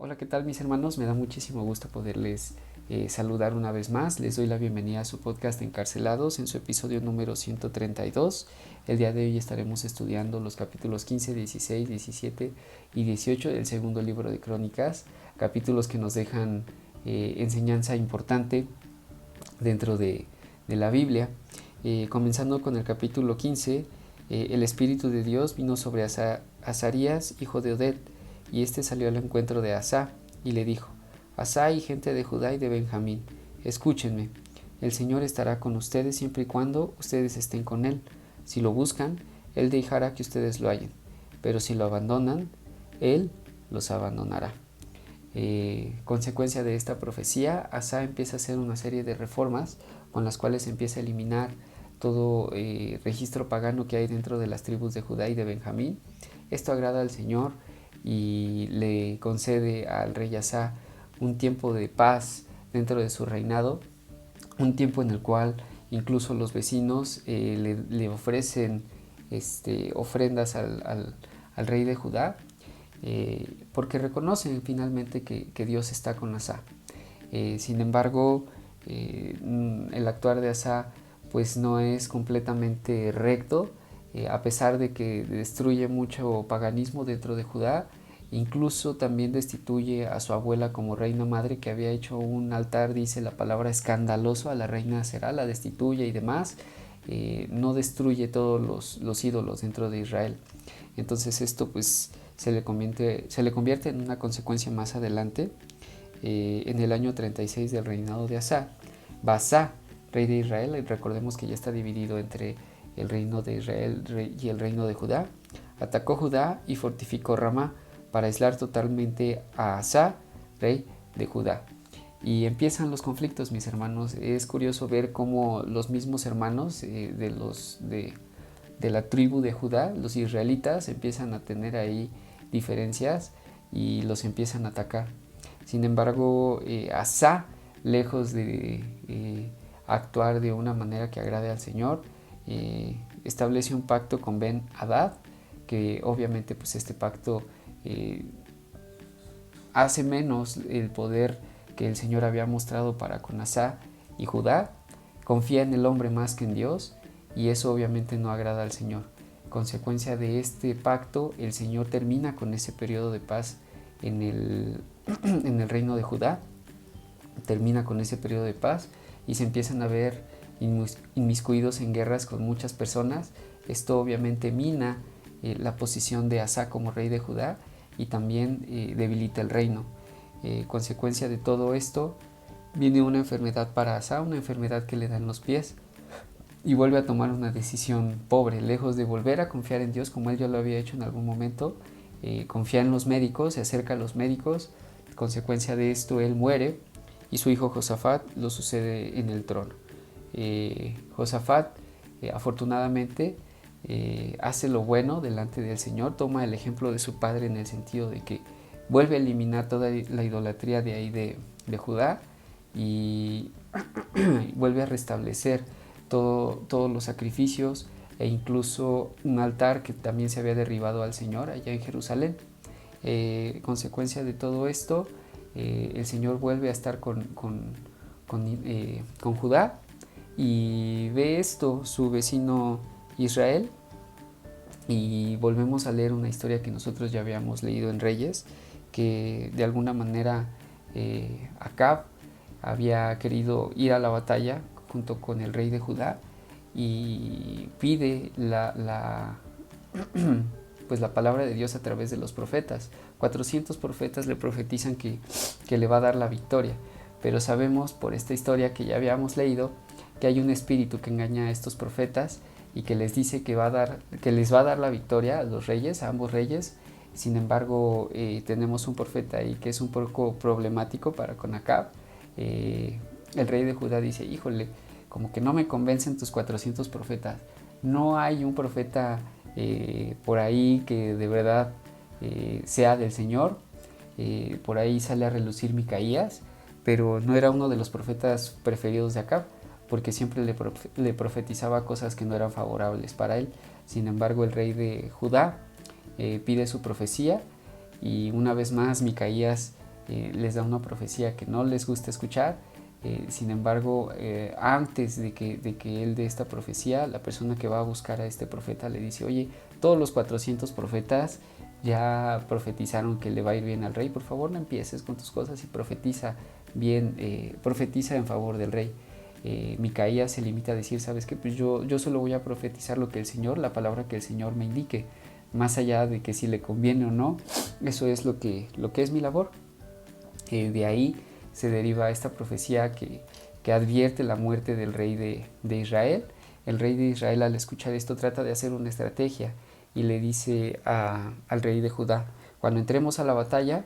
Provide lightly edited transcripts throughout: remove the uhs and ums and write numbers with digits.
Hola, ¿qué tal mis hermanos? Me da muchísimo gusto poderles saludar una vez más. Les doy la bienvenida a su podcast Encarcelados en su episodio número 132. El día de hoy estaremos estudiando los capítulos 15, 16, 17 y 18 del segundo libro de Crónicas, capítulos que nos dejan enseñanza importante dentro de la Biblia. Comenzando con el capítulo 15, el Espíritu de Dios vino sobre Azarías, hijo de Oded, y este salió al encuentro de Asa y le dijo: Asa y gente de Judá y de Benjamín, escúchenme, el Señor estará con ustedes siempre y cuando ustedes estén con Él. Si lo buscan, Él dejará que ustedes lo hallen, pero si lo abandonan, Él los abandonará. Consecuencia de esta profecía, Asa empieza a hacer una serie de reformas con las cuales empieza a eliminar todo registro pagano que hay dentro de las tribus de Judá y de Benjamín. Esto agrada al Señor y le concede al rey Asa un tiempo de paz dentro de su reinado, un tiempo en el cual incluso los vecinos le ofrecen ofrendas al rey de Judá, porque reconocen finalmente que Dios está con Asa. Sin embargo, el actuar de Asa pues no es completamente recto, a pesar de que destruye mucho paganismo dentro de Judá. Incluso también destituye a su abuela como reina madre, que había hecho un altar, dice la palabra, escandaloso a la reina Aserá, la destituye y demás. No destruye todos los ídolos dentro de Israel. Entonces esto pues se le convierte en una consecuencia más adelante, en el año 36 del reinado de Asa. Baasá, rey de Israel, y recordemos que ya está dividido entre el reino de Israel y el reino de Judá, atacó Judá y fortificó Ramá para aislar totalmente a Asa, rey de Judá. Y empiezan los conflictos, mis hermanos. Es curioso ver cómo los mismos hermanos de la tribu de Judá, los israelitas, empiezan a tener ahí diferencias y los empiezan a atacar. Sin embargo, Asa, lejos de actuar de una manera que agrade al Señor, establece un pacto con Ben Hadad, que obviamente pues este pacto hace menos el poder que el Señor había mostrado para con Asa y Judá. Confía en el hombre más que en Dios, y eso obviamente no agrada al Señor. Consecuencia de este pacto, el Señor termina con ese periodo de paz en el reino de Judá, termina con ese periodo de paz y se empiezan a ver inmiscuidos en guerras con muchas personas. Esto obviamente mina la posición de Asa como rey de Judá y también debilita el reino. Consecuencia de todo esto, viene una enfermedad para Asa, una enfermedad que le da en los pies, y vuelve a tomar una decisión pobre, lejos de volver a confiar en Dios como él ya lo había hecho en algún momento. Confía en los médicos, se acerca a los médicos. Consecuencia de esto, él muere y su hijo Josafat lo sucede en el trono. Josafat, afortunadamente, hace lo bueno delante del Señor, toma el ejemplo de su padre en el sentido de que vuelve a eliminar toda la idolatría de ahí de Judá y vuelve a restablecer todos los sacrificios e incluso un altar que también se había derribado al Señor allá en Jerusalén. Consecuencia de todo esto, el Señor vuelve a estar con Judá, y ve esto su vecino Israel, y volvemos a leer una historia que nosotros ya habíamos leído en Reyes, que de alguna manera Acab había querido ir a la batalla junto con el rey de Judá y pide pues la palabra de Dios a través de los profetas. 400 profetas le profetizan que le va a dar la victoria, pero sabemos por esta historia que ya habíamos leído que hay un espíritu que engaña a estos profetas y que les dice que les va a dar la victoria a los reyes, a ambos reyes. Sin embargo, tenemos un profeta ahí que es un poco problemático para con Acab. El rey de Judá dice: híjole, como que no me convencen tus 400 profetas. No hay un profeta por ahí que de verdad sea del Señor. Por ahí sale a relucir Micaías, pero no era uno de los profetas preferidos de Acab, porque siempre le profetizaba cosas que no eran favorables para él. Sin embargo, el rey de Judá pide su profecía, y una vez más Micaías les da una profecía que no les gusta escuchar. Sin embargo, antes de que él dé esta profecía, la persona que va a buscar a este profeta le dice: oye, todos los 400 profetas ya profetizaron que le va a ir bien al rey, por favor no empieces con tus cosas y profetiza bien, profetiza en favor del rey. Micaías se limita a decir: sabes qué, pues yo solo voy a profetizar lo que el Señor, la palabra que el Señor me indique, más allá de que si le conviene o no, eso es lo que es mi labor. De ahí se deriva esta profecía que advierte la muerte del rey de Israel. El rey de Israel, al escuchar esto, trata de hacer una estrategia y le dice al rey de Judá: cuando entremos a la batalla,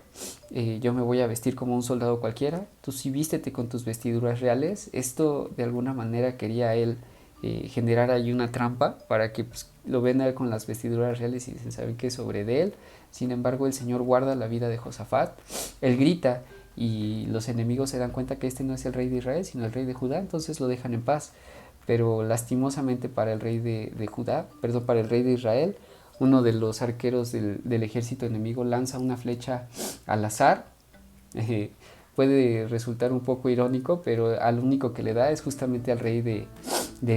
yo me voy a vestir como un soldado cualquiera, tú sí vístete con tus vestiduras reales. Esto de alguna manera quería él generar ahí una trampa para que pues, lo ven a él con las vestiduras reales y dicen: ¿saben qué? Sobre de él. Sin embargo, el Señor guarda la vida de Josafat. Él grita y los enemigos se dan cuenta que este no es el rey de Israel, sino el rey de Judá, entonces lo dejan en paz. Pero lastimosamente para el rey de Judá, perdón, para el rey de Israel, uno de los arqueros del ejército enemigo lanza una flecha al azar. Puede resultar un poco irónico, pero al único que le da es justamente al rey de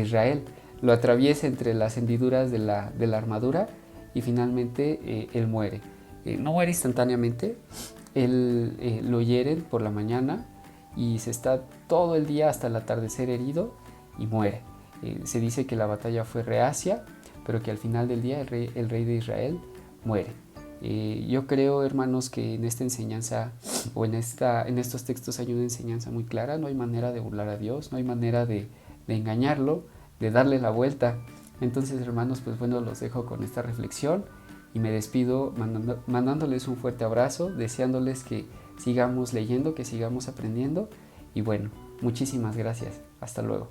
Israel. Lo atraviesa entre las hendiduras de la armadura y finalmente él muere. No muere instantáneamente, él lo hieren por la mañana y se está todo el día hasta el atardecer herido y muere. Se dice que la batalla fue reacia, pero que al final del día el rey de Israel muere. Yo creo, hermanos, que en esta enseñanza o en estos textos hay una enseñanza muy clara. No hay manera de burlar a Dios, no hay manera de engañarlo, de darle la vuelta. Entonces, hermanos, pues bueno, los dejo con esta reflexión y me despido mandándoles un fuerte abrazo, deseándoles que sigamos leyendo, que sigamos aprendiendo y bueno, muchísimas gracias. Hasta luego.